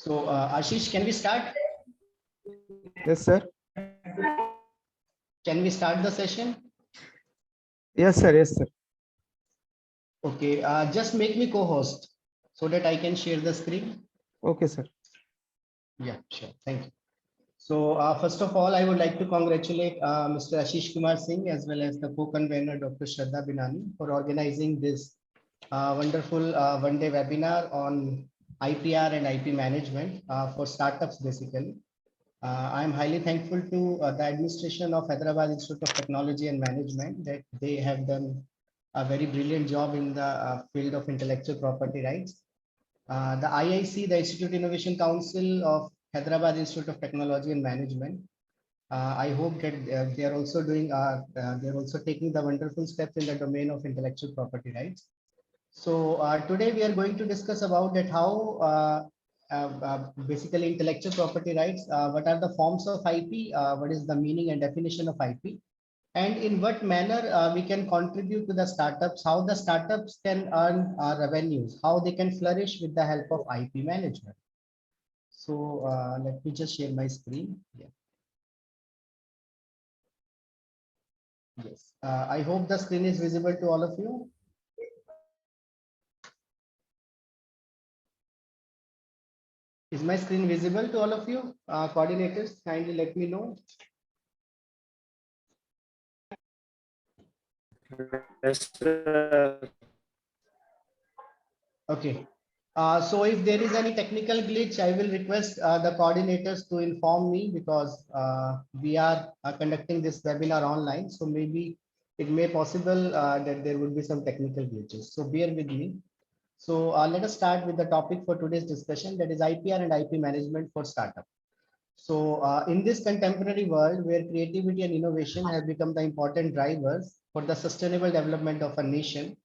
So, Ashish, can we start? Yes, sir. Can we start the session? Yes, sir. Yes, sir. Okay, just make me co-host so that I can share the screen. Okay, sir. Yeah, sure. Thank you. So, first of all, I would like to congratulate Mr. Ashish Kumar Singh as well as the co-convener Dr. Shraddha Binani for organizing this wonderful one-day webinar on IPR and IP management for startups, basically. I am highly thankful to the administration of Hyderabad Institute of Technology and Management that they have done a very brilliant job in the field of intellectual property rights. The IIC, the Institute Innovation Council of Hyderabad Institute of Technology and Management. I hope that they are also they are also taking the wonderful steps in the domain of intellectual property rights. So today we are going to discuss about that how basically intellectual property rights, what are the forms of IP, what is the meaning and definition of IP, and in what manner we can contribute to the startups, how the startups can earn revenues, how they can flourish with the help of IP management. So let me just share my screen. Yeah. Yes. I hope the screen is visible to all of you. Is my screen visible to all of you? Coordinators, kindly let me know. Yes, sir. Okay. So if there is any technical glitch, I will request the coordinators to inform me because we are conducting this webinar online. So maybe it may possible that there would be some technical glitches. So bear with me. So let us start with the topic for today's discussion, that is IPR and IP management for startup. So in this contemporary world where creativity and innovation have become the important drivers for the sustainable development of a nation,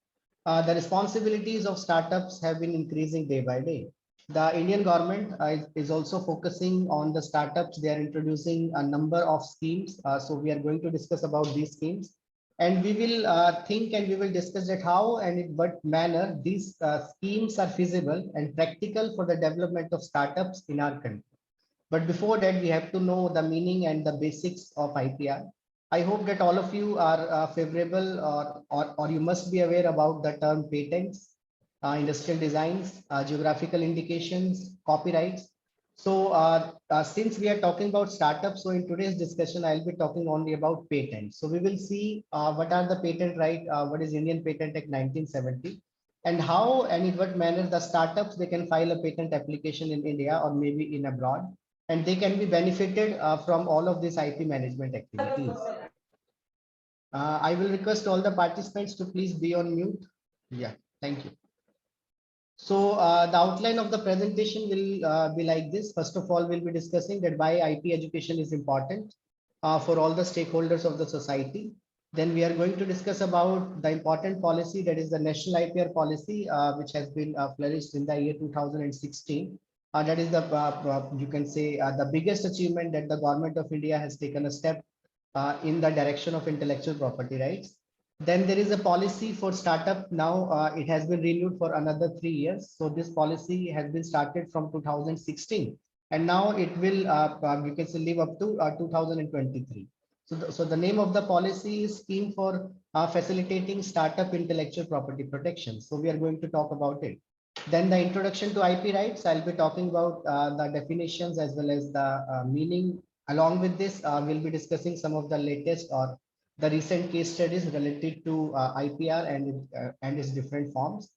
the responsibilities of startups have been increasing day by day. The Indian government is also focusing on the startups. They are introducing a number of schemes. So we are going to discuss about these schemes. And we will think and we will discuss that how and in what manner these schemes are feasible and practical for the development of startups in our country. But before that, we have to know the meaning and the basics of IPR. I hope that all of you are favorable or you must be aware about the term patents, industrial designs, geographical indications, copyrights. So since we are talking about startups, so in today's discussion, I'll be talking only about patents. So we will see what are the patent right, what is Indian Patent Act 1970, and how and in what manner the startups, they can file a patent application in India or maybe in abroad, and they can be benefited from all of these IP management activities. I will request all the participants to please be on mute. Yeah, thank you. So the outline of the presentation will be like this. First of all, we'll be discussing that why IP education is important for all the stakeholders of the society. Then we are going to discuss about the important policy, that is the National IPR Policy, which has been flourished in the year 2016. That is the, you can say, the biggest achievement that the government of India has taken a step in the direction of intellectual property rights. Then there is a policy for startup. Now it has been renewed for another 3 years. So this policy has been started from 2016, and now it will, you can say, live up to 2023. So the name of the policy is Scheme for Facilitating Startup Intellectual Property Protection. So we are going to talk about it. Then the introduction to IP rights, I'll be talking about the definitions as well as the meaning. Along with this, we'll be discussing some of the latest or the recent case studies related to IPR and its different forms.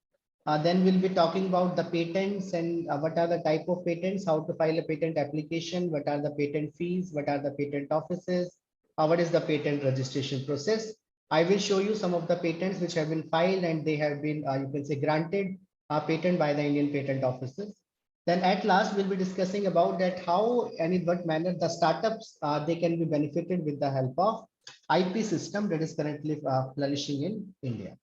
Then we'll be talking about the patents and what are the type of patents, how to file a patent application, what are the patent fees, what are the patent offices, what is the patent registration process. I will show you some of the patents which have been filed and they have been, you can say, granted patent by the Indian patent offices. Then at last, we'll be discussing about that how and in what manner the startups, they can be benefited with the help of IP system that is currently flourishing in India.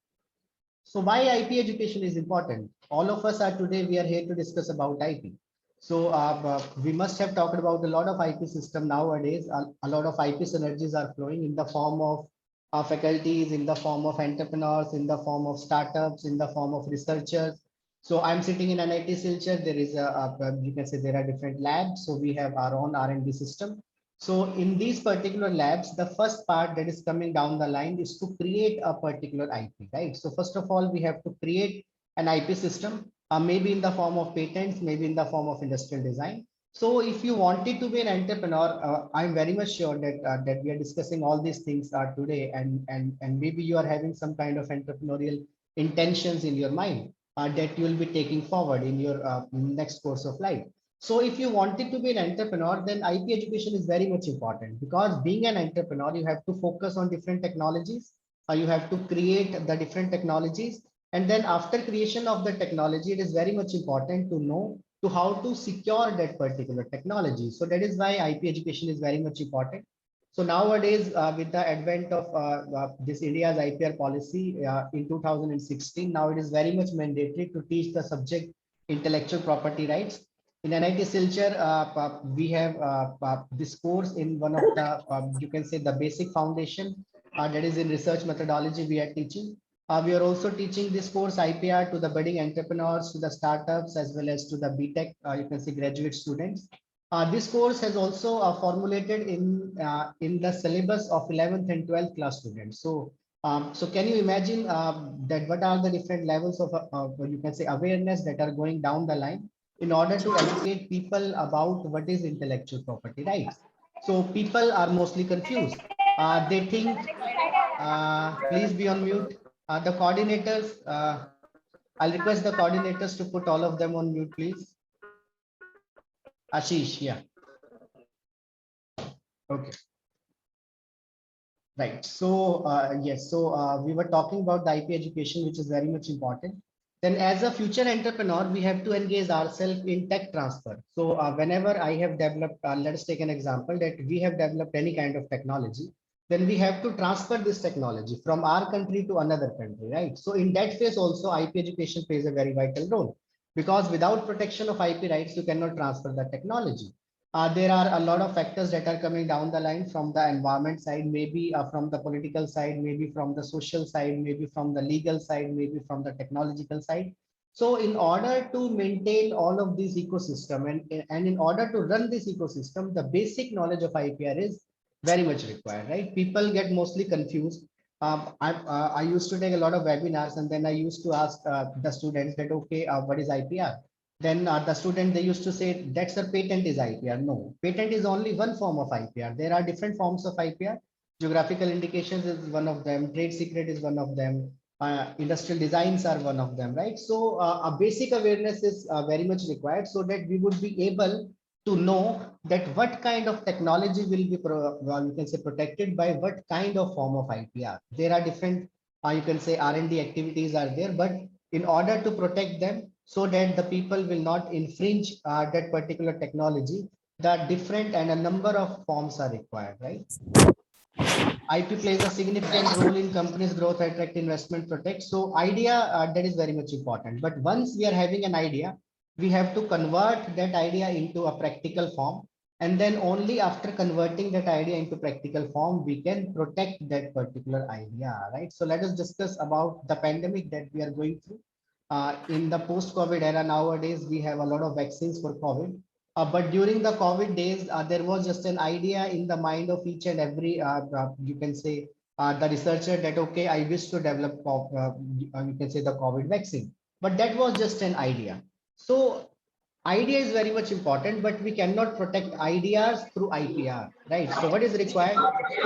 So why IP education is important? All of us are today, we are here to discuss about IP. So we must have talked about a lot of IP system nowadays. A lot of IP synergies are flowing in the form of faculties, in the form of entrepreneurs, in the form of startups, in the form of researchers. So I'm sitting in NIT Silchar. There is you can say there are different labs. So we have our own R&D system. So in these particular labs, the first part that is coming down the line is to create a particular IP, right? So first of all, we have to create an IP system, maybe in the form of patents, maybe in the form of industrial design. So if you wanted to be an entrepreneur, I'm very much sure that that we are discussing all these things today, and maybe you are having some kind of entrepreneurial intentions in your mind that you will be taking forward in your next course of life. So if you wanted to be an entrepreneur, then IP education is very much important, because being an entrepreneur, you have to focus on different technologies. You have to create the different technologies. And then after creation of the technology, it is very much important to know to how to secure that particular technology. So that is why IP education is very much important. So nowadays, with the advent of this India's IPR policy in 2016, now it is very much mandatory to teach the subject intellectual property rights. In NIT Silchar, we have this course in one of the, you can say, the basic foundation, that is in research methodology we are teaching. We are also teaching this course IPR to the budding entrepreneurs, to the startups, as well as to the BTech, you can say, graduate students. This course has also formulated in the syllabus of 11th and 12th class students. So, so can you imagine that what are the different levels of you can say awareness that are going down the line in order to educate people about what is intellectual property rights? So people are mostly confused. They think, please be on mute. The coordinators, I'll request the coordinators to put all of them on mute, please. Ashish, yeah. Okay. Right. So, yes, so we were talking about the IP education, which is very much important. Then as a future entrepreneur, we have to engage ourselves in tech transfer. So whenever I have developed, let us take an example that we have developed any kind of technology, then we have to transfer this technology from our country to another country, right? So in that phase also, IP education plays a very vital role, because without protection of IP rights, you cannot transfer the technology. There are a lot of factors that are coming down the line from the environment side, maybe from the political side, maybe from the social side, maybe from the legal side, maybe from the technological side. So in order to maintain all of these ecosystem and in order to run this ecosystem, the basic knowledge of IPR is very much required, right? People get mostly confused. I used to take a lot of webinars, and then I used to ask the students that, okay, what is IPR? Then the student, they used to say that's a patent is IPR. No, patent is only one form of IPR. There are different forms of IPR. Geographical indications is one of them. Trade secret is one of them. Industrial designs are one of them, right? So a basic awareness is very much required, so that we would be able to know that what kind of technology will be you can say protected by what kind of form of IPR. There are different you can say R&D activities are there, but in order to protect them, so that the people will not infringe that particular technology, the different and a number of forms are required, right? IP plays a significant role in companies' growth, attract investment, protect. So idea that is very much important. But once we are having an idea, we have to convert that idea into a practical form. And then only after converting that idea into practical form, we can protect that particular idea, right? So let us discuss about the pandemic that we are going through. In the post-COVID era nowadays, we have a lot of vaccines for COVID. But during the COVID days, there was just an idea in the mind of each and every, you can say, the researcher that, okay, I wish to develop, you can say the COVID vaccine, but that was just an idea. So idea is very much important, but we cannot protect ideas through IPR, right? So what is required?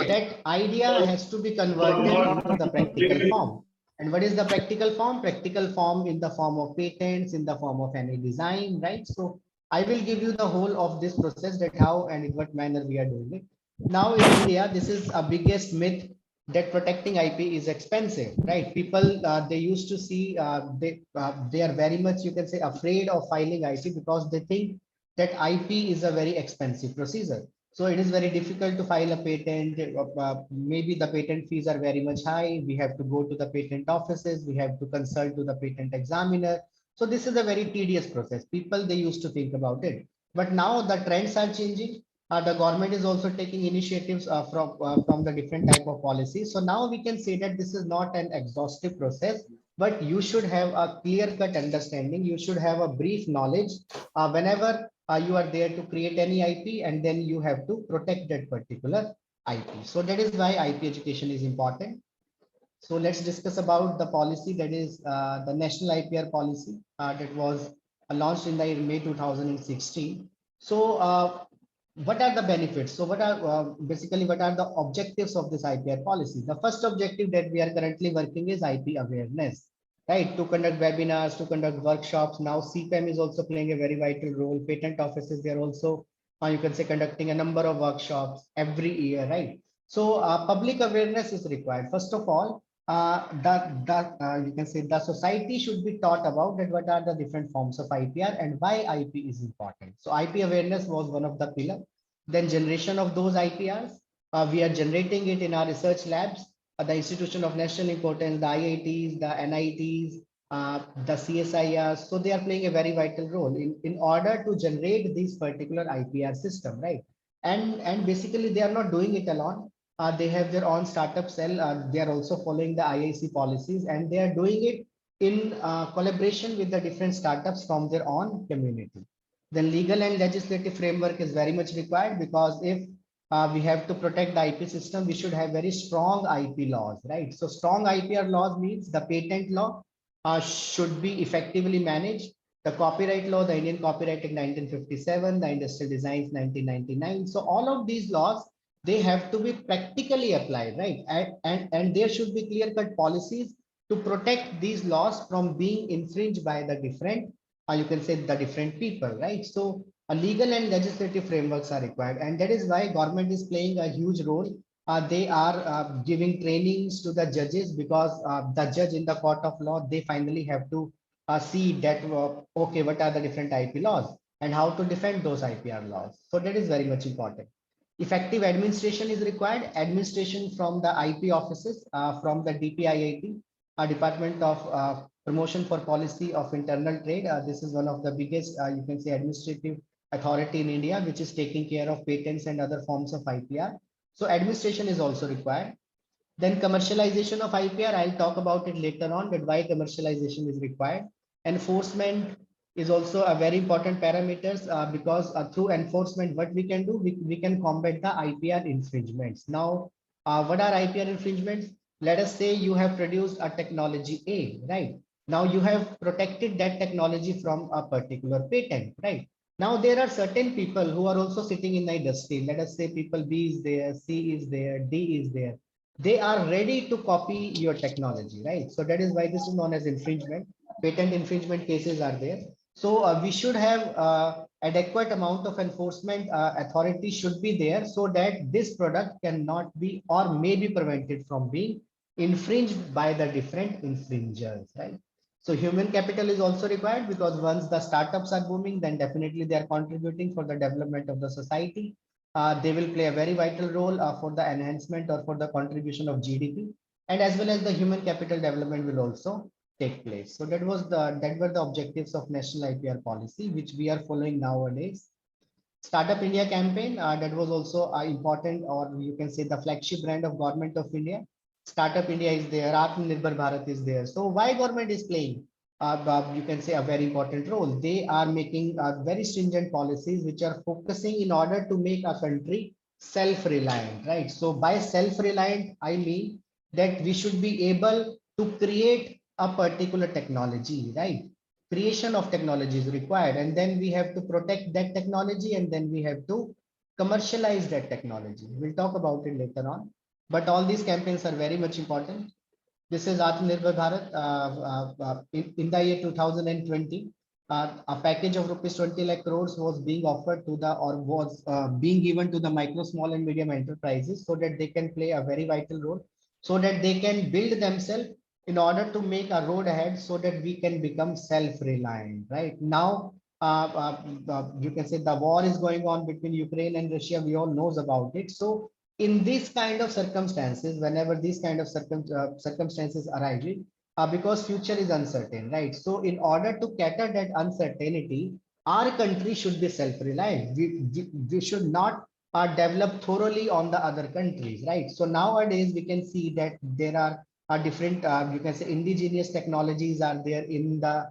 That idea has to be converted into the practical form. And what is the practical form? Practical form in the form of patents, in the form of any design, right? So I will give you the whole of this process, that how and in what manner we are doing it. Now in India, this is a biggest myth, that protecting IP is expensive, right? People they used to see they are very much, you can say, afraid of filing IP, because they think that IP is a very expensive procedure. So it is very difficult to file a patent. Maybe the patent fees are very much high. We have to go to the patent offices. We have to consult to the patent examiner. So this is a very tedious process. People, they used to think about it. But now the trends are changing. The government is also taking initiatives from the different type of policies. So now we can say that this is not an exhaustive process, but you should have a clear-cut understanding. You should have a brief knowledge whenever you are there to create any IP, and then you have to protect that particular IP. So that is why IP education is important. So let's discuss about the policy, that is the National IPR Policy that was launched in the May 2016. So what are the benefits? So what are basically what are the objectives of this IPR policy? The first objective that we are currently working is IP awareness, right? To conduct webinars, to conduct workshops. Now CPAM is also playing a very vital role. Patent offices, they are also, you can say, conducting a number of workshops every year, right? So public awareness is required. First of all, you can say the society should be taught about that what are the different forms of IPR and why IP is important. So IP awareness was one of the pillars. Then generation of those IPRs, we are generating it in our research labs, the institution of national importance, the IITs, the NITs, the CSIRs. So they are playing a very vital role in order to generate this particular IPR system, right? And basically they are not doing it alone. They have their own startup cell. They are also following the IIC policies, and they are doing it in collaboration with the different startups from their own community. The legal and legislative framework is very much required, because if we have to protect the IP system, we should have very strong IP laws, right? So strong IPR laws means the patent law should be effectively managed. The copyright law, the Indian Copyright Act 1957, the Industrial Designs 1999. So all of these laws, they have to be practically applied, right? And there should be clear-cut policies to protect these laws from being infringed by the different, you can say, the different people, right? So a legal and legislative frameworks are required, and that is why government is playing a huge role. They are giving trainings to the judges, because the judge in the court of law, they finally have to see that, okay, what are the different IP laws and how to defend those IPR laws. So that is very much important. Effective administration is required. Administration from the IP offices, from the DPIIT, Department of Promotion for Policy of Internal Trade. This is one of the biggest, you can say, administrative authority in India, which is taking care of patents and other forms of IPR. So administration is also required. Then commercialization of IPR, I'll talk about it later on, that why commercialization is required. Enforcement is also a very important parameters, because through enforcement, what we can do, we can combat the IPR infringements. Now, what are IPR infringements? Let us say you have produced a technology A, right? Now you have protected that technology from a particular patent, right? Now there are certain people who are also sitting in the industry. Let us say people B is there, C is there, D is there. They are ready to copy your technology, right? So that is why this is known as infringement. Patent infringement cases are there. So we should have adequate amount of enforcement authority should be there, so that this product cannot be or may be prevented from being infringed by the different infringers, right? So human capital is also required, because once the startups are booming, then definitely they are contributing for the development of the society. They will play a very vital role for the enhancement or for the contribution of GDP, and as well as the human capital development will also take place. So that were the objectives of National IPR Policy, which we are following nowadays. Startup India campaign, that was also important, or you can say the flagship brand of Government of India. Startup India is there, Atmanirbhar Bharat is there. So why government is playing, you can say, a very important role? They are making very stringent policies which are focusing in order to make a country self-reliant, right? So by self-reliant, I mean that we should be able to create a particular technology, right? Creation of technology is required, and then we have to protect that technology, and then we have to commercialize that technology. We'll talk about it later on, but all these campaigns are very much important. This is Atmanirbhar Bharat. In the year 2020, a package of rupees 20 lakh crores was being offered to the, or was being given to the micro, small and medium enterprises, so that they can play a very vital role, so that they can build themselves in order to make a road ahead, so that we can become self-reliant. Right now, you can say the war is going on between Ukraine and Russia. We all knows about it. So in these kind of circumstances, whenever these kind of circumstances arise, because future is uncertain, right? So in order to cater that uncertainty, our country should be self-reliant. We should not develop thoroughly on the other countries, right? So nowadays we can see that there are different, you can say indigenous technologies are there in the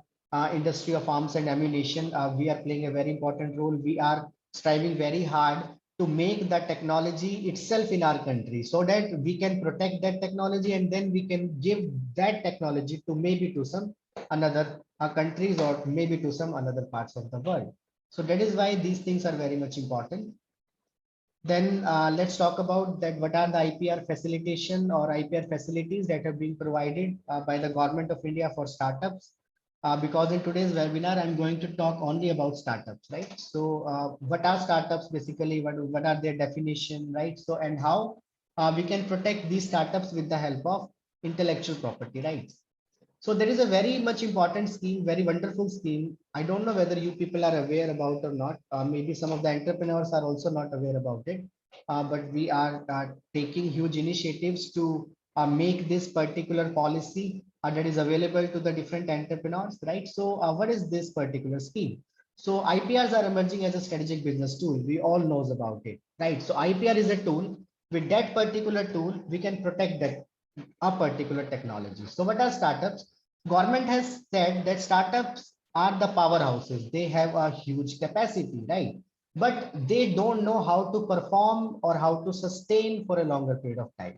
industry of arms and ammunition. We are playing a very important role. We are striving very hard to make the technology itself in our country so that we can protect that technology, and then we can give that technology to maybe to some another countries or maybe to some another parts of the world. So that is why these things are very much important. Then let's talk about that. What are the IPR facilitation or IPR facilities that are being provided by the government of India for startups? Because in today's webinar, I'm going to talk only about startups, right? So what are startups basically? What are their definition, right? So and how we can protect these startups with the help of intellectual property rights. So there is a very much important scheme, very wonderful scheme. I don't know whether you people are aware about or not. Maybe some of the entrepreneurs are also not aware about it. But we are taking huge initiatives to make this particular policy that is available to the different entrepreneurs, right? So what is this particular scheme? So IPRs are emerging as a strategic business tool. We all knows about it, right? So IPR is a tool. With that particular tool, we can protect that a particular technology. So what are startups? Government has said that startups are the powerhouses. They have a huge capacity, right? But they don't know how to perform or how to sustain for a longer period of time.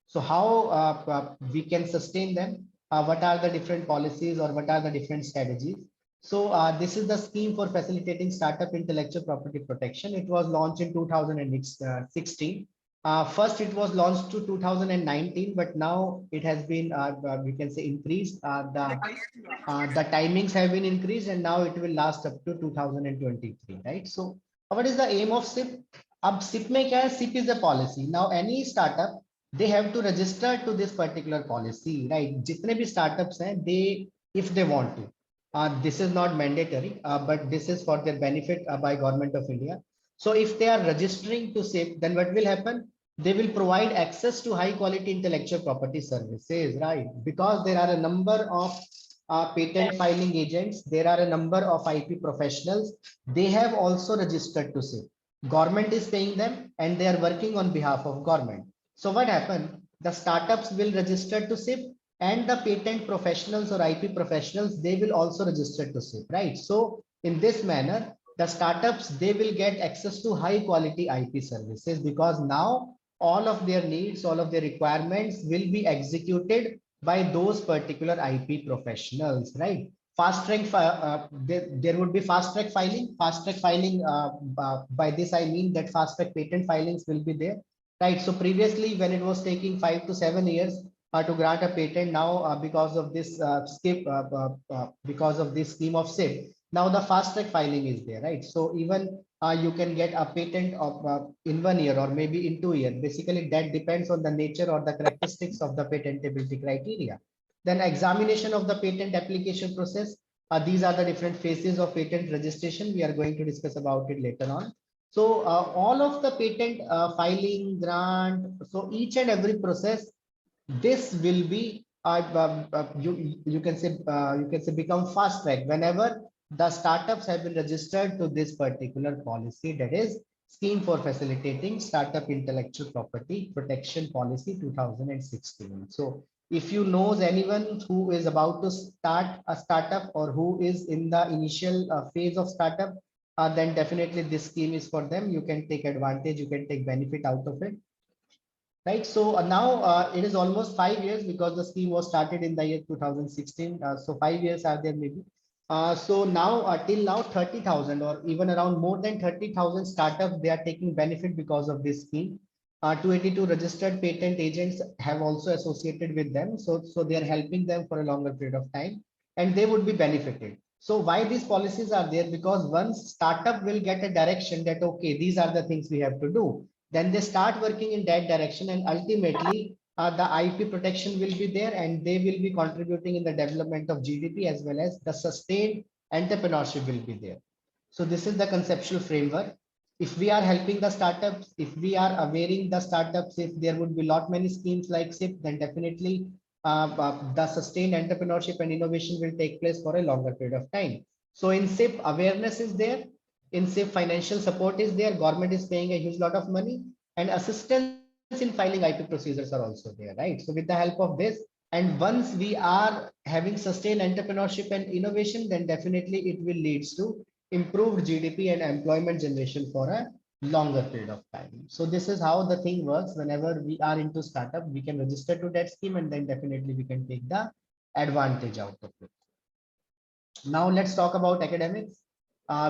So how we can sustain them? What are the different policies or what are the different strategies? So this is the scheme for facilitating startup intellectual property protection. It was launched in 2016. First, it was launched to 2019, but now it has been, we can say, increased. The timings have been increased, and now it will last up to 2023, right? So, what is the aim of SIP? Ab SIP mein kya hai? SIP is a policy. Now, any startup, they have to register to this particular policy, right? Jitne bhi startups hain, they, if they want to. This is not mandatory, but this is for their benefit by Government of India. So if they are registering to SIP, then what will happen? They will provide access to high quality intellectual property services, right? Because there are a number of patent filing agents, there are a number of IP professionals. They have also registered to SIP. Government is paying them and they are working on behalf of government. So what happened? The startups will register to SIP and the patent professionals or IP professionals, they will also register to SIP, right? So in this manner, the startups, they will get access to high quality IP services because now all of their needs, all of their requirements will be executed by those particular IP professionals, right? Fast track, there would be fast track filing. Fast track filing, by this I mean that fast track patent filings will be there, right? So previously, when it was taking 5 to 7 years to grant a patent, now because of this because of this scheme of SIP, now the fast track filing is there, right? So even you can get a patent of in 1 year or maybe in 2 years. Basically, that depends on the nature or the characteristics of the patentability criteria. Then examination of the patent application process. These are the different phases of patent registration. We are going to discuss about it later on. So all of the patent filing, grant, so each and every process, this will be you can say become fast track whenever the startups have been registered to this particular policy, that is scheme for facilitating startup intellectual property protection policy 2016. So if you knows anyone who is about to start a startup or who is in the initial phase of startup, then definitely this scheme is for them. You can take advantage, you can take benefit out of it, right? So now it is almost 5 years because the scheme was started in the year 2016. So 5 years are there maybe. So now till now 30,000 or even around more than 30,000 startups, they are taking benefit because of this scheme. 282 registered patent agents have also associated with them. So they are helping them for a longer period of time and they would be benefited. So why these policies are there? Because once startup will get a direction that, okay, these are the things we have to do, then they start working in that direction and ultimately the IP protection will be there and they will be contributing in the development of GDP as well as the sustained entrepreneurship will be there. So this is the conceptual framework. If we are helping the startups, if we are awareing the startups, if there would be lot many schemes like SIP, then definitely the sustained entrepreneurship and innovation will take place for a longer period of time. So in SIP, awareness is there. In SIP, financial support is there. Government is paying a huge lot of money and assistance in filing IP procedures are also there, right? So with the help of this, And once we are having sustained entrepreneurship and innovation, then definitely it will lead to improved GDP and employment generation for a longer period of time. So this is how the thing works. Whenever we are into startup, we can register to that scheme, and then definitely we can take the advantage out of it. Now let's talk about academics.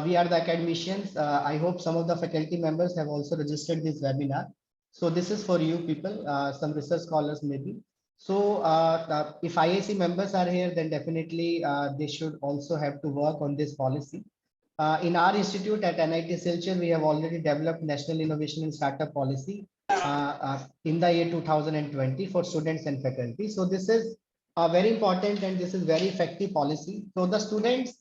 We are the academicians. I hope some of the faculty members have also registered this webinar. So this is for you people, some research scholars maybe. So if IIC members are here, then definitely they should also have to work on this policy. In our institute at NIT Silchar, we have already developed National Innovation and Startup Policy in the year 2020 for students and faculty. So this is very important, and this is very effective policy. So the students,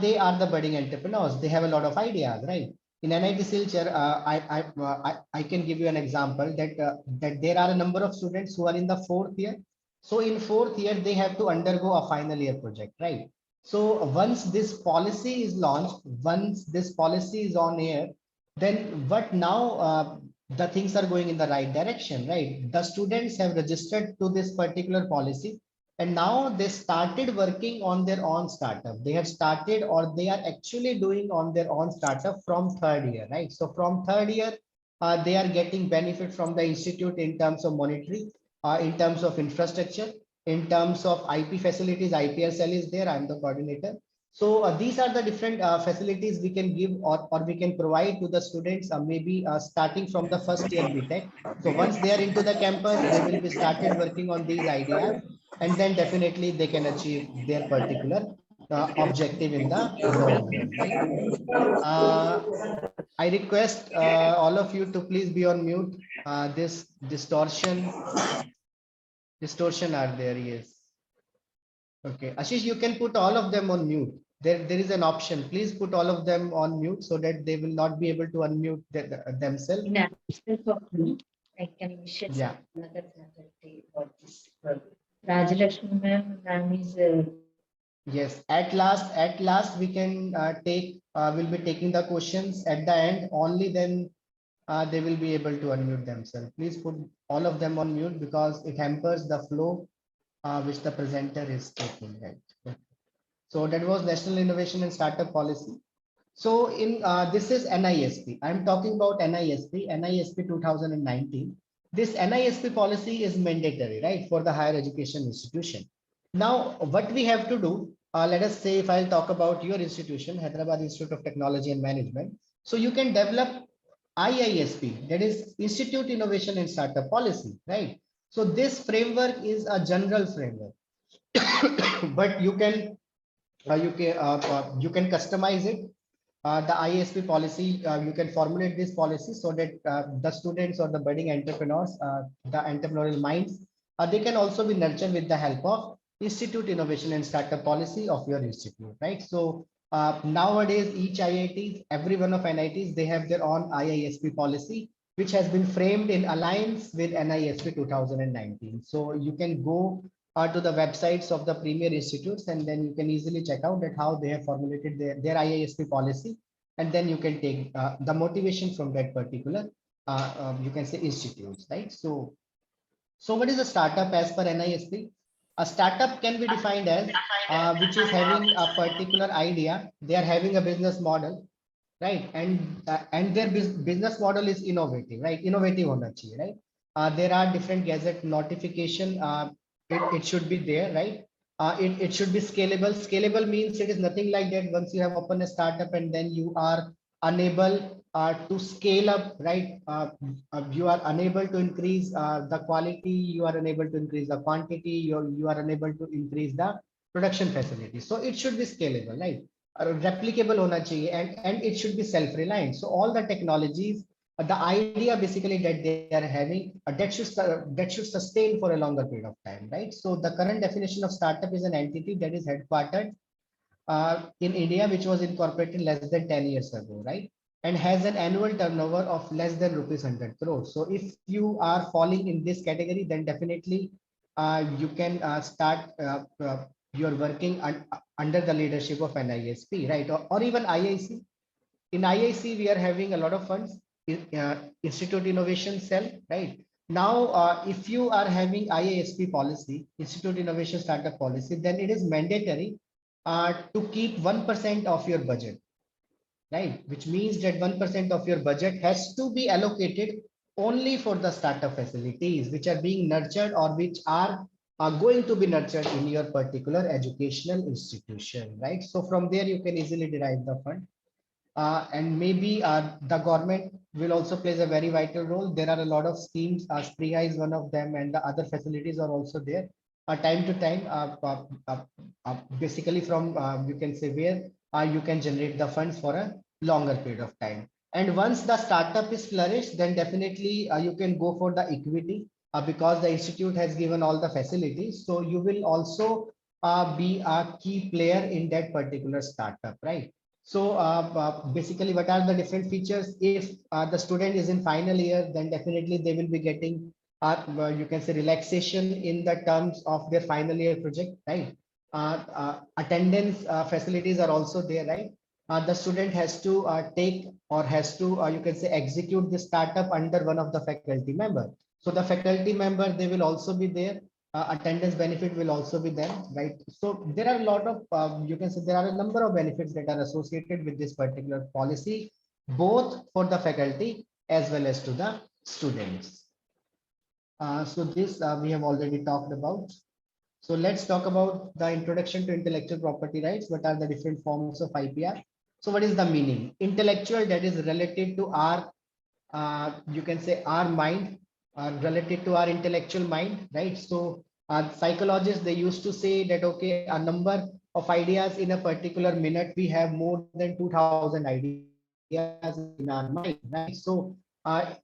they are the budding entrepreneurs. They have a lot of ideas, right? In NIT Silchar, I can give you an example that there are a number of students who are in the fourth year. So in fourth year, they have to undergo a final year project, right? So once this policy is launched, once this policy is on air, then what now? The things are going in the right direction, right? The students have registered to this particular policy, and now they started working on their own startup. They have started, or they are actually doing on their own startup from third year, right? So from third year, they are getting benefit from the institute in terms of monetary, in terms of infrastructure, in terms of IP facilities. IPR cell is there. I'm the coordinator. So these are the different facilities we can give, or we can provide to the students, maybe starting from the first year BTech. So once they are into the campus, they will be started working on these ideas, and then definitely they can achieve their particular objective in the long run, right? I request all of you to please be on mute. This distortion are there, yes. Okay, Ashish, you can put all of them on mute. There is an option. Please put all of them on mute so that they will not be able to unmute themselves. In absence of me, I can initiate Yeah. another faculty for this. Rajalakshmi ma'am is Yes, at last we can we'll be taking the questions at the end. Only then they will be able to unmute themselves. Please put all of them on mute because it hampers the flow which the presenter is taking, right? So that was National Innovation and Startup Policy. So in this is NISP. I'm talking about NISP 2019. This NISP policy is mandatory, right, for the higher education institution. Now, what we have to do, let us say if I'll talk about your institution, Hyderabad Institute of Technology and Management. So you can develop IISP, that is Institute Innovation and Startup Policy, right? So this framework is a general framework, but you can customize it. The ISP policy, you can formulate this policy so that the students or the budding entrepreneurs, the entrepreneurial minds, they can also be nurtured with the help of Institute Innovation and Startup Policy of your institute, right? So nowadays, each IIT, every one of NITs, they have their own IISP policy, which has been framed in alliance with NISP 2019. So you can go to the websites of the premier institutes, and then you can easily check out that how they have formulated their IISP policy, and then you can take the motivation from that particular you can say institutes, right? So what is a startup as per NISP? A startup can be defined as which is having a particular idea. They are having a business model, right? And their business model is innovative, right? Innovative hona chahiye, right? There are different gazette notification. It should be there, right? It should be scalable. Scalable means it is nothing like that. Once you have opened a startup and then you are unable to scale up, right? You are unable to increase the quality. You are unable to increase the quantity. You are unable to increase the production facility. So it should be scalable, right? Replicable hona chahiye, and it should be self-reliant. So all the technologies, the idea basically that they are having, that should sustain for a longer period of time, right? So the current definition of startup is an entity that is headquartered in India, which was incorporated less than 10 years ago, right? And has an annual turnover of less than rupees 100 crores. So if you are falling in this category, then definitely you can start your working under the leadership of an ISP, right? Or even IIC. In IIC, we are having a lot of funds, Institute Innovation Cell, right? Now, if you are having IISP policy, Institute Innovation Startup Policy, then it is mandatory to keep 1% of your budget, right? Which means that 1% of your budget has to be allocated only for the startup facilities, which are being nurtured or which are going to be nurtured in your particular educational institution, right? So from there, you can easily derive the fund. And maybe the government will also plays a very vital role. There are a lot of schemes. Spriha is one of them, and the other facilities are also there. Time to time, basically from you can say where you can generate the funds for a longer period of time. And once the startup is flourished, then definitely you can go for the equity because the institute has given all the facilities. So you will also be a key player in that particular startup, right? So basically, what are the different features? If the student is in final year, then definitely they will be getting, you can say, relaxation in the terms of their final year project, right? Attendance facilities are also there, right? The student has to take or has to, you can say, execute the startup under one of the faculty member. So the faculty member, they will also be there. Attendance benefit will also be there, right? So there are a lot of, you can say there are a number of benefits that are associated with this particular policy, both for the faculty as well as to the students. So this we have already talked about. So let's talk about the introduction to intellectual property rights. What are the different forms of IPR? So what is the meaning? Intellectual, that is related to our, you can say our mind, related to our intellectual mind, right? So psychologists, they used to say that, okay, a number of ideas in a particular minute, we have more than 2000 ideas in our mind, right? So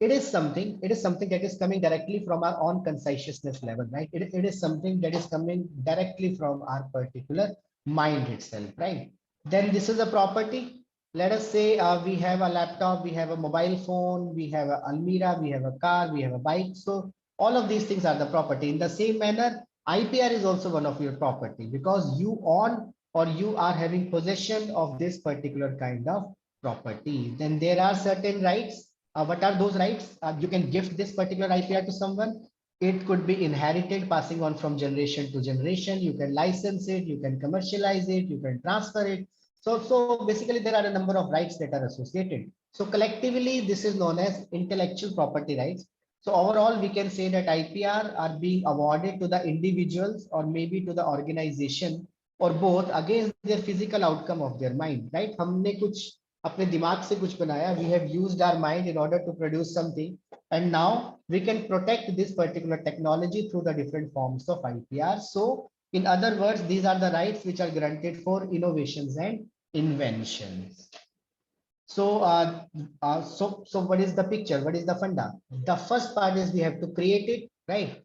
it is something that is coming directly from our own consciousness level, right? It is something that is coming directly from our particular mind itself, right? Then this is a property. Let us say we have a laptop, we have a mobile phone, we have an almirah, we have a car, we have a bike. So all of these things are the property. In the same manner, IPR is also one of your property because you own or you are having possession of this particular kind of property. Then there are certain rights. What are those rights? You can gift this particular IPR to someone. It could be inherited, passing on from generation to generation. You can license it, you can commercialize it, you can transfer it. So basically, there are a number of rights that are associated. So collectively, this is known as intellectual property rights. So overall, we can say that IPR are being awarded to the individuals or maybe to the organization or both against their physical outcome of their mind, right? हमने कुछ अपने दिमाग से कुछ बनाया. We have used our mind in order to produce something, and now we can protect this particular technology through the different forms of IPR. So in other words, these are the rights which are granted for innovations and inventions. So, so what is the picture? What is the funda? The first part is we have to create it, right?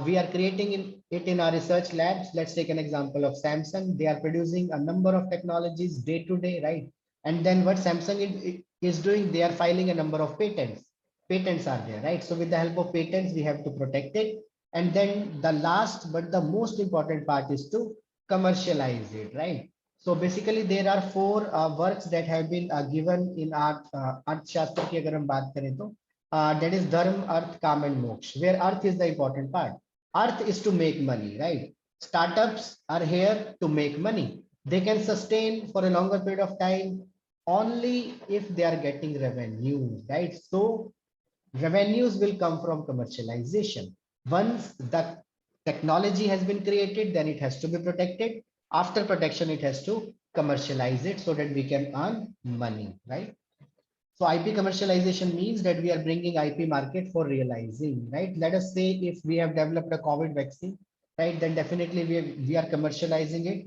We are creating it in our research labs. Let's take an example of Samsung. They are producing a number of technologies day to day, right? And then what Samsung is doing, they are filing a number of patents. Patents are there, right? So with the help of patents, we have to protect it. And then the last, but the most important part is to commercialize it, right? So basically, there are four works that have been given in our Arthashastra की अगर हम बात करें तो that is dharma, arth, काम and moksha, where earth is the important part. Earth is to make money, right? Startups are here to make money. They can sustain for a longer period of time only if they are getting revenue, right? So revenues will come from commercialization. Once the technology has been created, then it has to be protected. After protection, it has to commercialize it so that we can earn money, right? So IP commercialization means that we are bringing IP market for realizing, right? Let us say if we have developed a COVID vaccine, right? Then definitely we are commercializing it.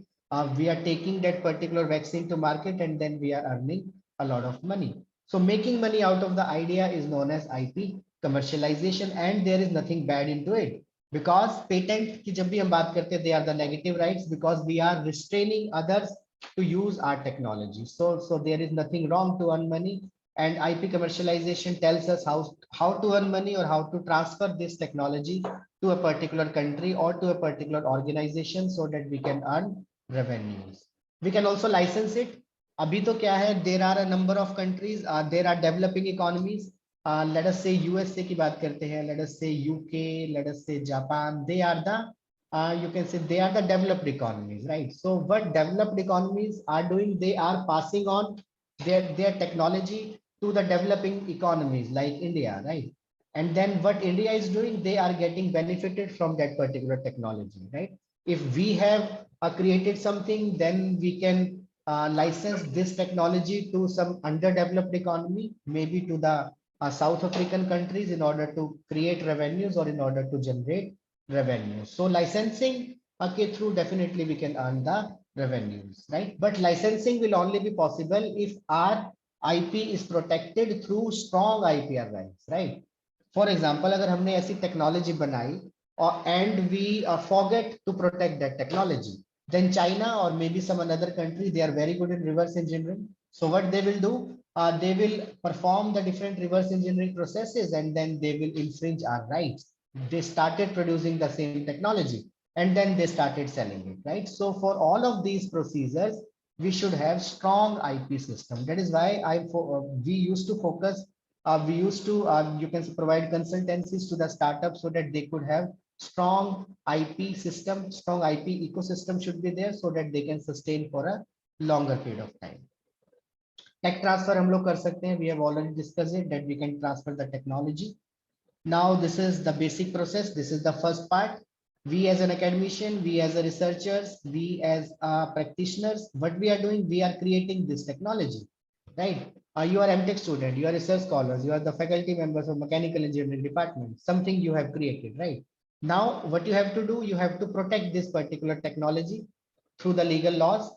We are taking that particular vaccine to market and then we are earning a lot of money. So making money out of the idea is known as IP commercialization, and there is nothing bad into it because patent की जब भी हम बात करते हैं, they are the negative rights because we are restraining others to use our technology. So there is nothing wrong to earn money, and IP commercialization tells us how to earn money or how to transfer this technology to a particular country or to a particular organization so that we can earn revenues. We can also license it. अभी तो क्या है, there are a number of countries, there are developing economies, let us say USA की बात करते हैं, let us say UK, let us say Japan, they are the you can say they are the developed economies, right? So what developed economies are doing, they are passing on their technology to the developing economies like India, right? And then what India is doing, they are getting benefited from that particular technology, right? If we have created something, then we can license this technology to some underdeveloped economy, maybe to the South African countries, in order to create revenues or in order to generate revenue. So licensing, okay, through definitely we can earn the revenues, right? But licensing will only be possible if our IP is protected through strong IPR rights, right? For example, अगर हमने ऐसी technology बनाई or and we forget to protect that technology, then China or maybe some another country, they are very good in reverse engineering. So what they will do, they will perform the different reverse engineering processes and then they will infringe our rights. They started producing the same technology and then they started selling it, right? So for all of these procedures, we should have strong IP system. That is why we used to focus, we used to, you can provide consultancies to the startups so that they could have strong IP system, strong IP ecosystem should be there so that they can sustain for a longer period of time. Tech transfer हम लोग कर सकते हैं. We have already discussed it that we can transfer the technology. Now this is the basic process. This is the first part. We as an academician, we as a researchers, we as practitioners, what we are doing, we are creating this technology, right? You are MTech student, you are research scholars, you are the faculty members of mechanical engineering department, something you have created, right? Now what you have to do, you have to protect this particular technology through the legal laws.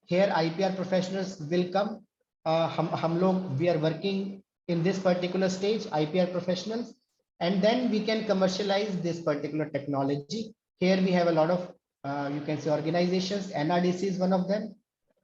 Here IPR professionals will come. हम लोग, we are working in this particular stage, IPR professionals, and then we can commercialize this particular technology. Here we have a lot of, you can say, organizations. NRDC is one of them.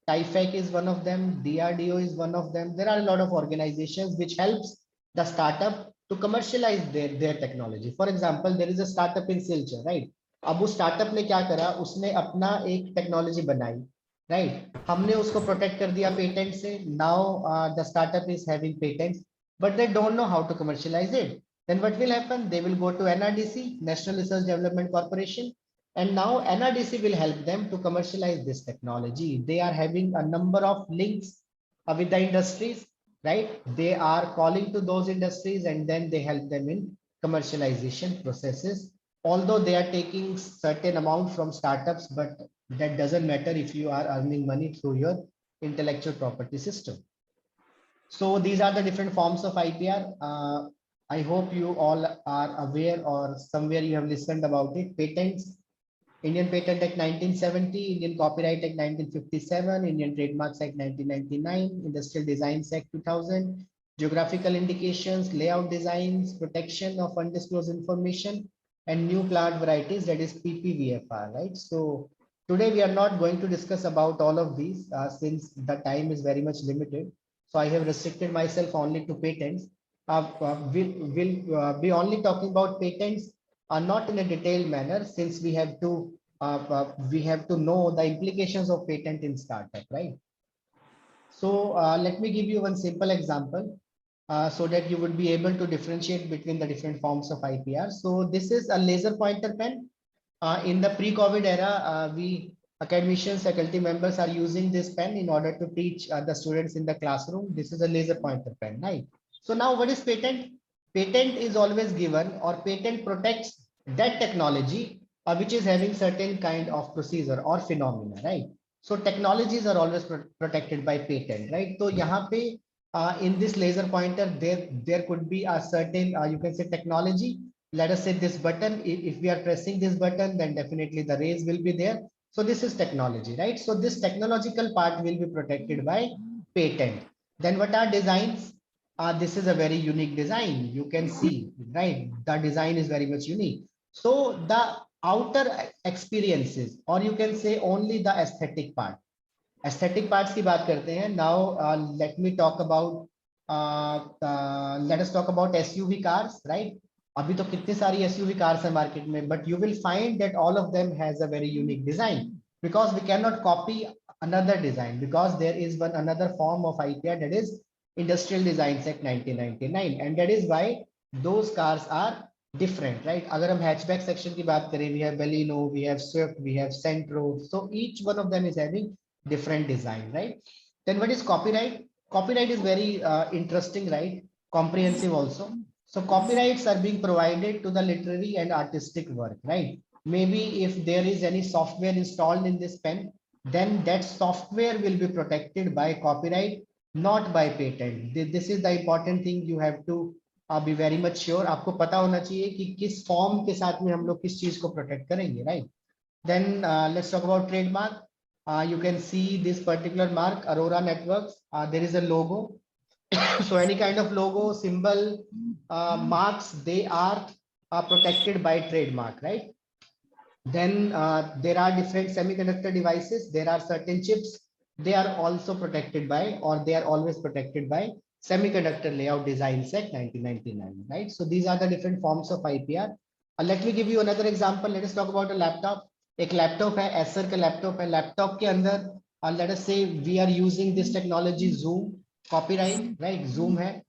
TIFAC is one of them. DRDO is one of them. There are a lot of organizations which helps the startup to commercialize their technology. For example, there is a startup in Silchar, right? अब उस startup ने क्या करा, उसने अपना एक technology बनाई, right? हमने उसको protect कर दिया patent से. Now the startup is having patents, but they don't know how to commercialize it. Then what will happen? They will go to NRDC, National Research Development Corporation, and now NRDC will help them to commercialize this technology. They are having a number of links with the industries, right? They are calling to those industries and then they help them in commercialization processes. Although they are taking certain amount from startups, but that doesn't matter if you are earning money through your intellectual property system. So these are the different forms of IPR. I hope you all are aware or somewhere you have listened about it. Patents, Indian Patent Act 1970, Indian Copyright Act 1957, Indian Trademarks Act 1999, Industrial Designs Act 2000, geographical indications, layout designs, protection of undisclosed information, and new plant varieties, that is PPVFR, right? So today we are not going to discuss about all of these since the time is very much limited. So I have restricted myself only to patents. We'll be only talking about patents, not in a detailed manner, since we have to know the implications of patent in startup, right? So let me give you one simple example so that you would be able to differentiate between the different forms of IPR. So this is a laser pointer pen. In the pre-COVID era, we academicians, faculty members are using this pen in order to teach the students in the classroom. This is a laser pointer pen, right? So now what is patent? Patent is always given, or patent protects that technology which is having certain kind of procedure or phenomena, right? So technologies are always protected by patent, right? So यहाँ पे in this laser pointer, there could be a certain you can say technology. Let us say this button. If we are pressing this button, then definitely the rays will be there. So this is technology, right? So this technological part will be protected by patent. Then what are designs? This is a very unique design. You can see, right? The design is very much unique. So the outer experiences, or you can say only the aesthetic part. Aesthetic parts की बात करते हैं. Now let me talk about let us talk about SUV cars, right? अभी तो कितनी सारी SUV cars है market में, but you will find that all of them has a very unique design, because we cannot copy another design, because there is one another form of IPR, that is Industrial Designs Act 1999, and that is why those cars are different, right? अगर हम hatchback section की बात करें, we have Baleno, we have Swift, we have Sentro, so each one of them is having different design, right? Then what is copyright? Copyright is very interesting, right? Comprehensive also. So copyrights are being provided to the literary and artistic work, right? Maybe if there is any software installed in this pen, then that software will be protected by copyright, not by patent. This is the important thing you have to be very much sure. आपको पता होना चाहिए कि किस form के साथ में हम लोग किस चीज को प्रोटेक्ट करेंगे, right? Then let's talk about trademark. You can see this particular mark, Aurora Networks. There is a logo. So any kind of logo, symbol, marks, they are protected by trademark, right? Then there are different semiconductor devices. There are certain chips. They are also protected by, or they are always protected by Semiconductor Layout Designs Act 1999, right? So these are the different forms of IPR. Let me give you another example. Let us talk about a laptop. एक laptop है, Acer का laptop है, laptop के अंदर let us say we are using this technology Zoom, copyright, right? Zoom है.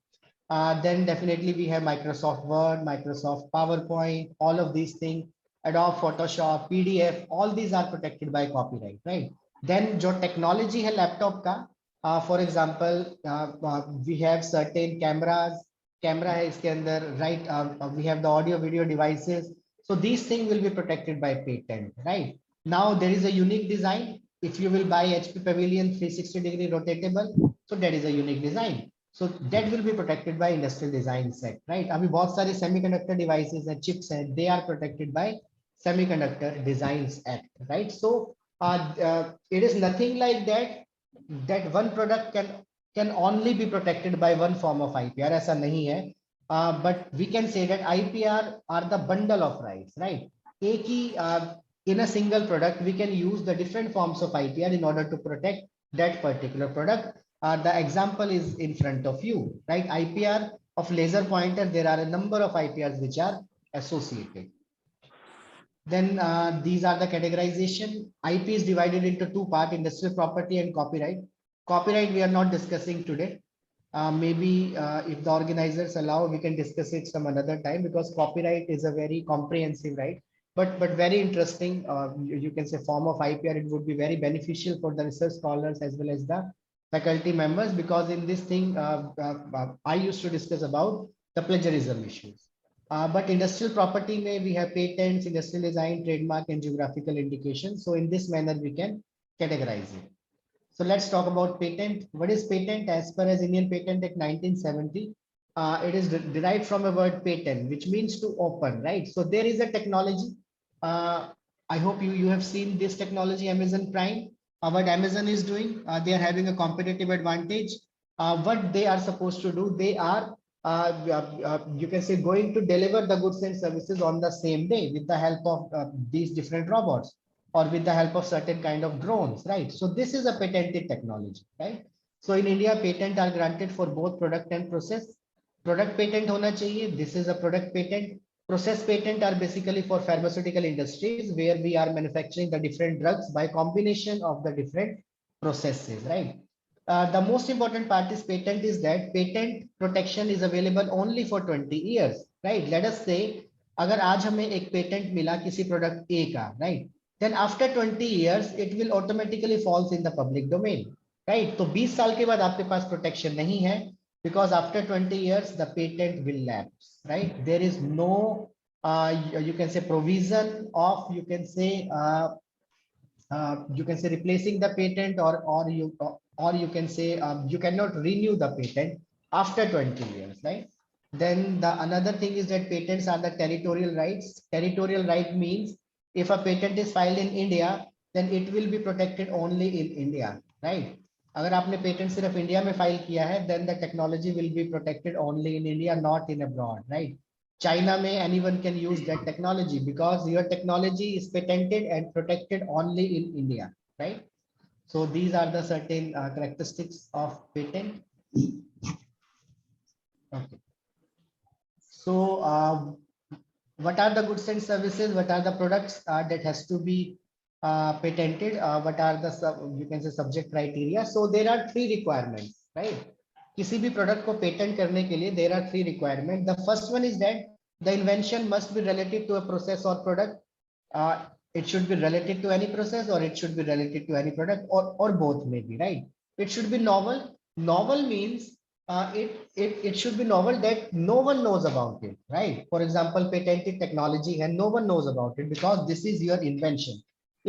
Then definitely we have Microsoft Word, Microsoft PowerPoint, all of these things, Adobe Photoshop, PDF, all these are protected by copyright, right? Then जो technology है laptop का, for example, we have certain cameras, camera है इसके अंदर, right? We have the audio video devices. So these things will be protected by patent, right? Now there is a unique design. If you will buy HP Pavilion 360-degree rotatable, so that is a unique design. So that will be protected by Industrial Design Act, right? अभी बहुत सारे semiconductor devices and chips हैं, they are protected by Semiconductor Designs Act, right? So it is nothing like that one product can only be protected by one form of IPR. ऐसा नहीं है. But we can say that IPR are the bundle of rights, right? एक ही in a single product we can use the different forms of IPR in order to protect that particular product. The example is in front of you, right? IPR of laser pointer, there are a number of IPRs which are associated. Then these are the categorization. IP is divided into two parts: industrial property and copyright. Copyright we are not discussing today. Maybe if the organizers allow, we can discuss it some another time, because copyright is a very comprehensive right, but very interesting. You can say form of IPR. It would be very beneficial for the research scholars as well as the faculty members, because in this thing I used to discuss about the plagiarism issues. But industrial property may we have patents, industrial design, trademark, and geographical indication. So in this manner we can categorize it. So let's talk about patent. What is patent? As per as Indian Patent Act 1970, it is derived from a word patent, which means to open, right? So there is a technology. I hope you have seen this technology, Amazon Prime. What Amazon is doing, they are having a competitive advantage. What they are supposed to do, they are you can say going to deliver the goods and services on the same day with the help of these different robots, or with the help of certain kind of drones, right? So this is a patented technology, right? So in India, patent are granted for both product and process. Product patent hona chahiye. This is a product patent. Process patent are basically for pharmaceutical industries, where we are manufacturing the different drugs by combination of the different processes, right? The most important part is patent is that patent protection is available only for 20 years, right? Let us say, अगर आज हमें एक patent मिला किसी product A का, right? Then after 20 years, it will automatically falls in the public domain, right? तो 20 साल के बाद आपके पास protection नहीं है, because after 20 years the patent will lapse, right? There is no you can say provision of you can say replacing the patent, or you can say you cannot renew the patent after 20 years, right? Then the another thing is that patents are the territorial rights. Territorial right means if a patent is filed in India, then it will be protected only in India, right? अगर आपने patent सिर्फ India में file किया है, then the technology will be protected only in India, not in abroad, right? China may anyone can use that technology, because your technology is patented and protected only in India, right? So these are the certain characteristics of patent. Okay. So what are the goods and services? What are the products that has to be patented? What are the you can say subject criteria? So there are three requirements, right? किसी भी product को patent करने के लिए there are 3 requirement. The first one is that the invention must be related to a process और product. It should be related to any process or it should be related to any product or both maybe, right? It should be novel. Novel means it should be novel that no one knows about it, right? For example, patented technology and no one knows about it because this is your invention.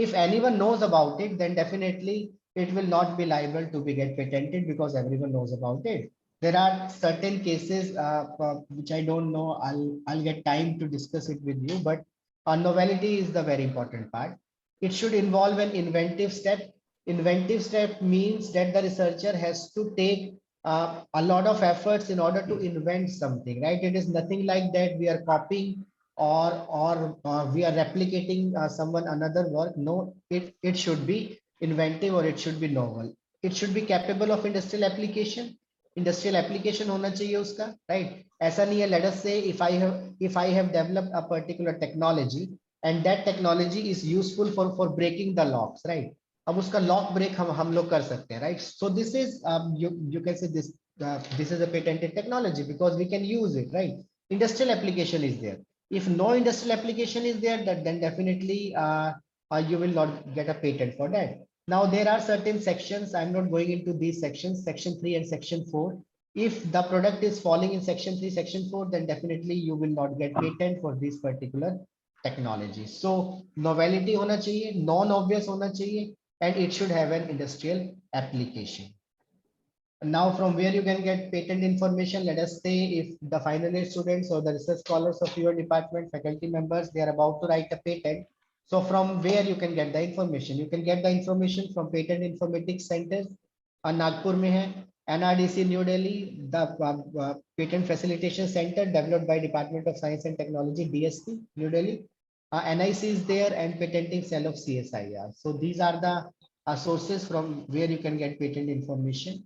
If anyone knows about it, then definitely it will not be liable to be get patented because everyone knows about it. There are certain cases which I don't know. I'll get time to discuss it with you, but novelty is the very important part. It should involve an inventive step. Inventive step means that the researcher has to take a lot of efforts in order to invent something, right? It is nothing like that we are copying or we are replicating someone another work. No, it should be inventive or it should be novel. It should be capable of industrial application. Industrial application होना चाहिए उसका, right? ऐसा नहीं है, let us say if I have developed a particular technology and that technology is useful for breaking the locks, right? अब उसका lock break हम लोग कर सकते हैं, right? So this is you can say this is a patented technology because we can use it, right? Industrial application is there. If no industrial application is there, then definitely you will not get a patent for that. Now there are certain sections. I'm not going into these sections, section 3 and section 4. If the product is falling in section 3, section 4, then definitely you will not get patent for this particular technology. So novelty hona chahiye, non-obvious hona chahiye, and it should have an industrial application. Now from where you can get patent information, let us say if the final year students or the research scholars of your department, faculty members, they are about to write a patent. So from where you can get the information? You can get the information from Patent Informatics Centers. Nagpur mein hai, NRDC New Delhi, the Patent Facilitation Center developed by Department of Science and Technology, DST, New Delhi. NIC is there and Patenting Cell of CSIR. So these are the sources from where you can get patent information.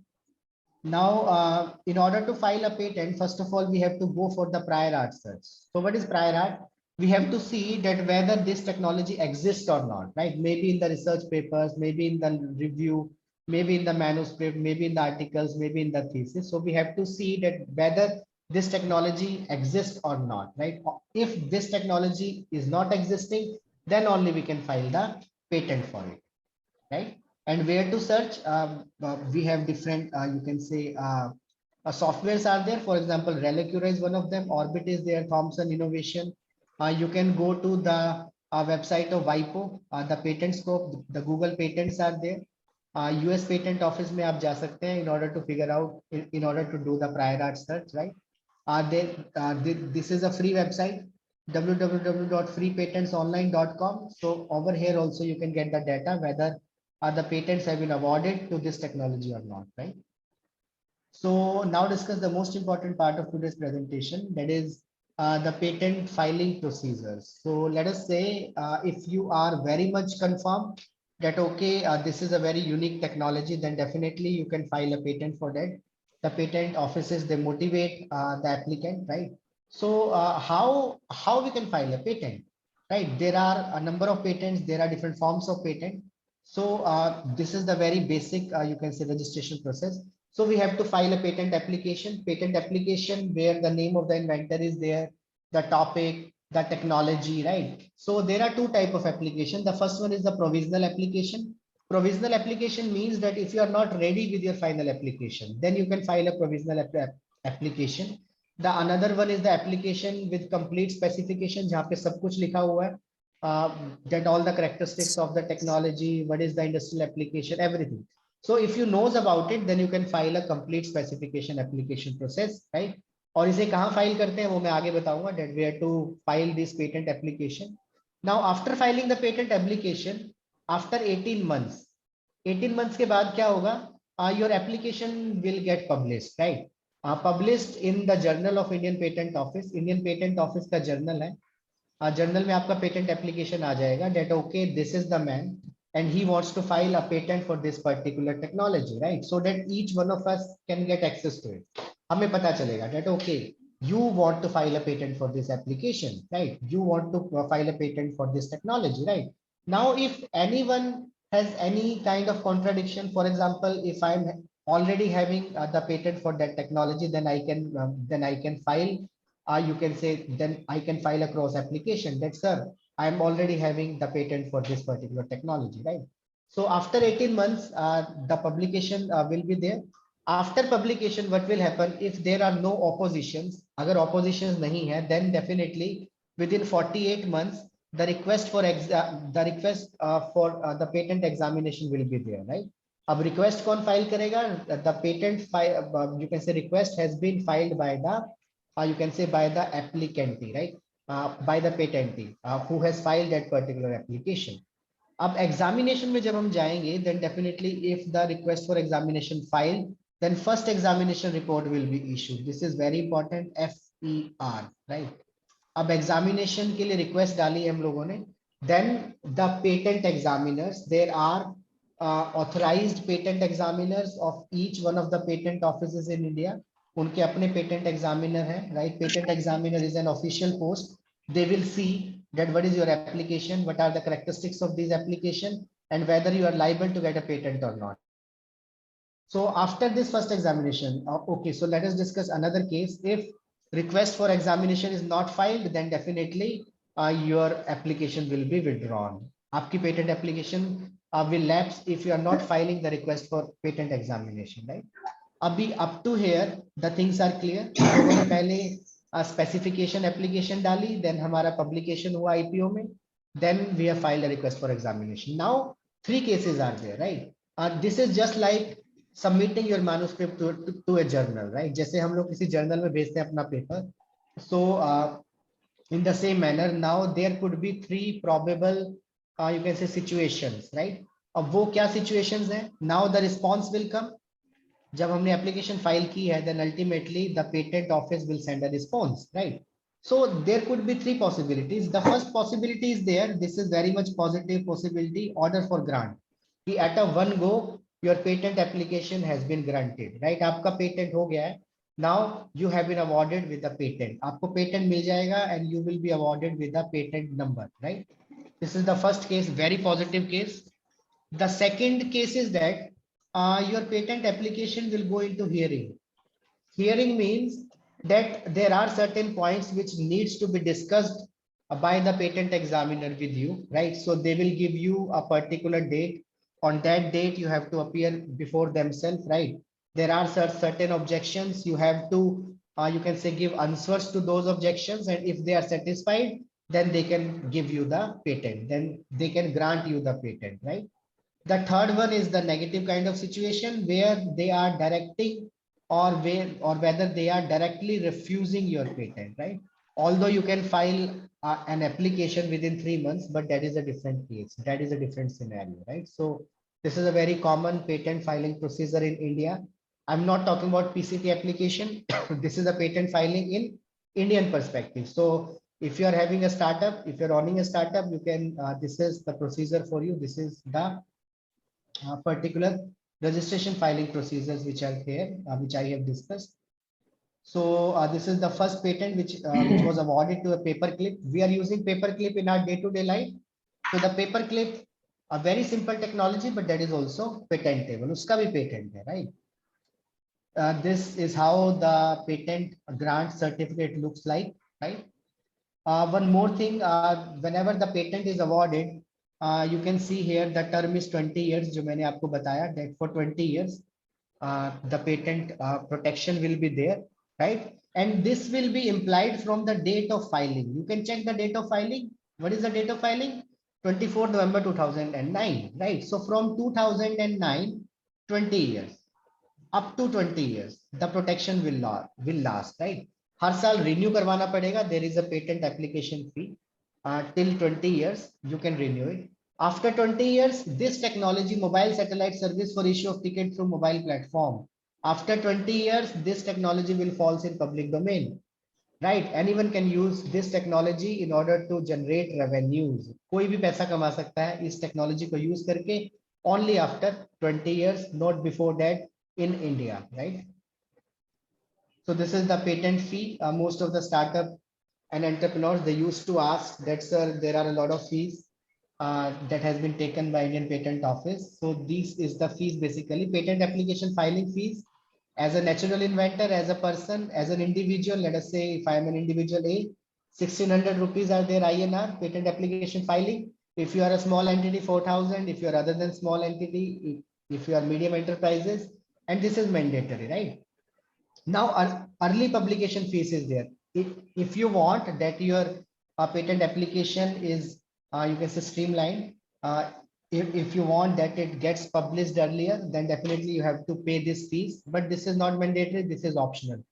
Now, in order to file a patent, first of all, we have to go for the prior art search. So what is prior art? We have to see that whether this technology exists or not, right? Maybe in the research papers, maybe in the review, maybe in the manuscript, maybe in the articles, maybe in the thesis. So we have to see that whether this technology exists or not, right? If this technology is not existing, then only we can file the patent for it, right? And where to search? We have different, you can say, softwares are there. For example, Relicura is one of them. Orbit is there. Thomson Innovation. You can go to the website of WIPO, the patent scope. The Google patents are there. US Patent Office में आप जा सकते हैं in order to figure out, in order to do the prior art search, right? This is a free website, www.freepatentsonline.com. So over here also you can get the data whether the patents have been awarded to this technology or not, right? So now discuss the most important part of today's presentation, that is the patent filing procedures. So let us say if you are very much confirmed that okay, this is a very unique technology, then definitely you can file a patent for that. The patent offices, they motivate the applicant, right? So how we can file a patent, right? There are a number of patents, there are different forms of patent. So this is the very basic, you can say, registration process. So we have to file a patent application where the name of the inventor is there, the topic, the technology, right? So there are two types of application. The first one is the provisional application. Provisional application means that if you are not ready with your final application, then you can file a provisional application. The another one is the application with complete specification, जहाँ पे सब कुछ लिखा हुआ है, that all the characteristics of the technology, what is the industrial application, everything. So if you knows about it, then you can file a complete specification application process, right? और इसे कहाँ फाइल करते हैं वो मैं आगे बताऊंगा, that we have to file this patent application. Now after filing the patent application, after 18 months, 18 months के बाद क्या होगा? Your application will get published, right? Published in the Journal of Indian Patent Office. Indian Patent Office का journal है. Journal में आपका patent application आ जाएगा that okay, this is the man and he wants to file a patent for this particular technology, right? So that each one of us can get access to it. हमें पता चलेगा that okay, you want to file a patent for this application, right? You want to file a patent for this technology, right? Now if anyone has any kind of contradiction, for example, if I'm already having the patent for that technology, then I can file. You can say then I can file a cross application that, sir, I am already having the patent for this particular technology, right? So after 18 months, the publication will be there. After publication, what will happen if there are no oppositions? Agar oppositions nahi hai, then definitely within 48 months, the request for the patent examination will be there, right? अब request कौन file करेगा? The patent file, you can say request has been filed by the, you can say by the applicantee, right? By the patentee who has filed that particular application. अब examination में जब हम जाएंगे, then definitely if the request for examination filed, then first examination report will be issued. This is very important, FER, right? अब examination के लिए request डाली है हम लोगों ने, then the patent examiners, there are authorized patent examiners of each one of the patent offices in India. उनके अपने patent examiner हैं, right? Patent examiner is an official post. They will see that what is your application, what are the characteristics of this application, and whether you are liable to get a patent or not. So after this first examination, okay, so let us discuss another case. If request for examination is not filed, then definitely your application will be withdrawn. Aapki patent application will lapse if you are not filing the request for patent examination, right? Abhi up to here, the things are clear. हम लोगों ने पहले specification application डाली, then हमारा publication हुआ IPO में, then we have filed a request for examination. Now 3 cases are there, right? This is just like submitting your manuscript to a journal, right? जैसे हम लोग किसी journal में भेजते हैं अपना paper. So in the same manner, now there could be 3 probable, you can say situations, right? अब वो क्या situations हैं? Now the response will come. जब हमने application file की है, then ultimately the patent office will send a response, right? So there could be 3 possibilities. The first possibility is there. This is very much positive possibility, order for grant. कि at a one go, your patent application has been granted, right? आपका patent हो गया है. Now you have been awarded with the patent. आपको patent मिल जाएगा and you will be awarded with the patent number, right? This is the first case, very positive case. The second case is that your patent application will go into hearing. Hearing means that there are certain points which needs to be discussed by the patent examiner with you, right? So they will give you a particular date. On that date, you have to appear before themselves, right? There are certain objections. You have to, you can say, give answers to those objections. And if they are satisfied, then they can give you the patent. Then they can grant you the patent, right? The third one is the negative kind of situation where they are directing or whether they are directly refusing your patent, right? Although you can file an application within 3 months, but that is a different case. That is a different scenario, right? So this is a very common patent filing procedure in India. I'm not talking about PCT application. This is a patent filing in Indian perspective. So if you are having a startup, if you're running a startup, you can, this is the procedure for you. This is the particular registration filing procedures which are here, which I have discussed. So this is the first patent which was awarded to a paperclip. We are using paperclip in our day-to-day life. So the paperclip, a very simple technology, but that is also patentable. Uska bhi patent hai, right? This is how the patent grant certificate looks like, right? One more thing, whenever the patent is awarded, you can see here the term is 20 years, जो मैंने आपको बताया that for 20 years, the patent protection will be there, right? And this will be implied from the date of filing. You can check the date of filing. What is the date of filing? 24 November 2009, right? So from 2009, 20 years, up to 20 years, the protection will last, right? हर साल renew करवाना पड़ेगा. There is a patent application fee. Till 20 years, you can renew it. After 20 years, this technology, mobile satellite service for issue of ticket through mobile platform. After 20 years, this technology will fall in public domain, right? Anyone can use this technology in order to generate revenues. कोई भी पैसा कमा सकता है इस technology को use करके only after 20 years, not before that in India, right? So this is the patent fee. Most of the startup and entrepreneurs, they used to ask that, sir, there are a lot of fees. that has been taken by Indian Patent Office. So this is the fees basically, patent application filing fees. As a natural inventor, as a person, as an individual, let us say if I am an individual A, 1600 rupees are there INR, patent application filing. If you are a small entity, 4000. If you are other than small entity, if you are medium enterprises, and this is mandatory, right? Now, early publication fees is there. If you want that your patent application is, you can say streamlined, if you want that it gets published earlier, then definitely you have to pay this fees, but this is not mandatory, this is optional,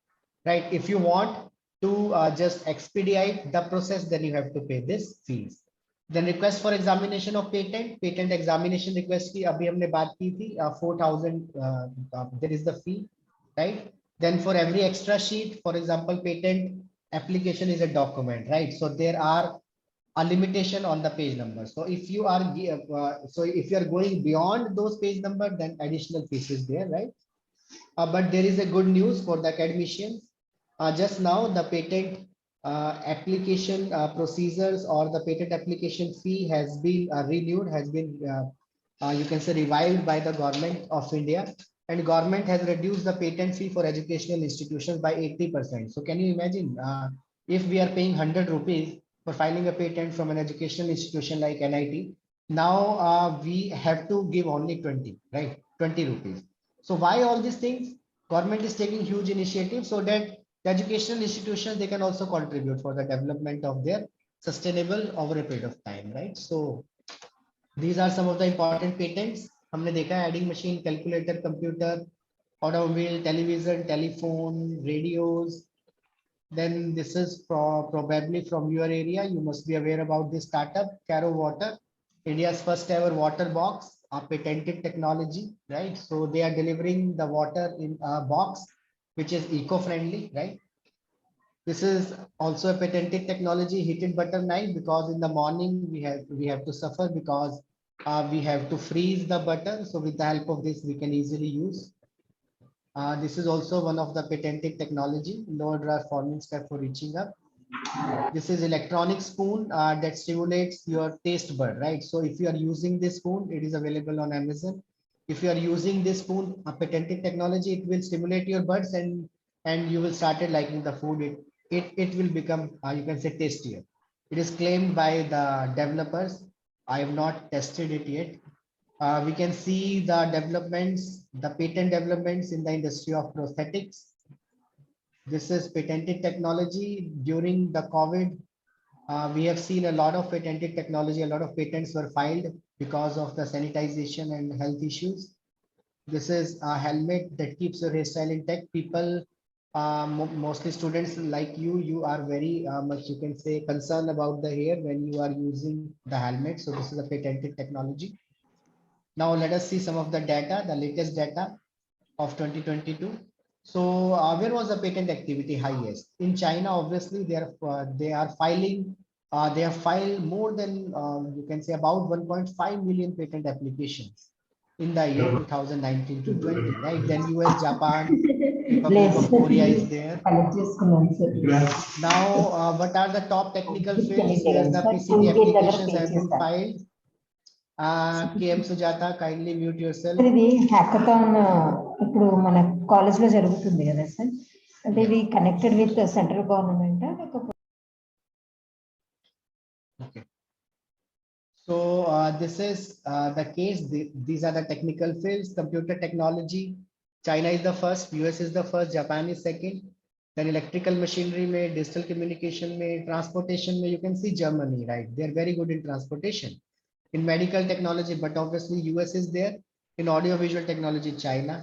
right? If you want to just expedite the process, then you have to pay this fees. Then request for examination of patent examination request की अभी हमने बात की थी 4000 there is the fee, right? Then for every extra sheet, for example, patent application is a document, right? So there are a limitation on the page number. So if you are going beyond those page number, then additional fees is there, right? But there is a good news for the academicians. Just now the patent application procedures or the patent application fee has been renewed, has been you can say revived by the government of India, and government has reduced the patent fee for educational institutions by 80%. So can you imagine if we are paying 100 rupees for filing a patent from an educational institution like NIT, now we have to give only 20, right? 20 rupees. So why all these things? Government is taking huge initiatives so that the educational institutions, they can also contribute for the development of their sustainable over a period of time, right? So these are some of the important patents. हमने देखा है adding machine, calculator, computer, automobile, television, telephone, radios. Then this is probably from your area. You must be aware about this startup, Carrow Water, India's first ever water box, a patented technology, right? So they are delivering the water in a box, which is eco-friendly, right? This is also a patented technology, heated butter knife, because in the morning we have to suffer because we have to freeze the butter. So with the help of this, we can easily use. This is also one of the patented technology, lower draft forming step for reaching up. This is electronic spoon that stimulates your taste bud, right? So if you are using this spoon, it is available on Amazon. If you are using this spoon, a patented technology, it will stimulate your buds and you will started liking the food. It will become, you can say, tastier. It is claimed by the developers. I have not tested it yet. We can see the developments, the patent developments in the industry of prosthetics. This is patented technology. During the COVID, we have seen a lot of patented technology, a lot of patents were filed because of the sanitization and health issues. This is a helmet that keeps your hairstyle intact. People, mostly students like you are very much, you can say, concerned about the hair when you are using the helmet. So this is a patented technology. Now let us see some of the data, the latest data of 2022. So where was the patent activity highest? In China, obviously they are filing, they have filed more than you can say about 1.5 million patent applications in the year 2019 to 20, right? Then US, Japan, Republic of Korea is there. Now, what are the top technical fields where the PCT applications have been filed? KM Sujata, kindly mute yourself. ఇది hackathon ఇప్పుడు మన college లో జరుగుతుంది కదా sir, అంటే ఇది connected with central government లేకపోతే? Okay. So this is the case. These are the technical fields. Computer technology, China is the first, US is the first, Japan is second. Then electrical machinery, mein, digital communication, mein, transportation, mein, you can see Germany, right? They are very good in transportation. In medical technology, but obviously US is there. In audio visual technology, China.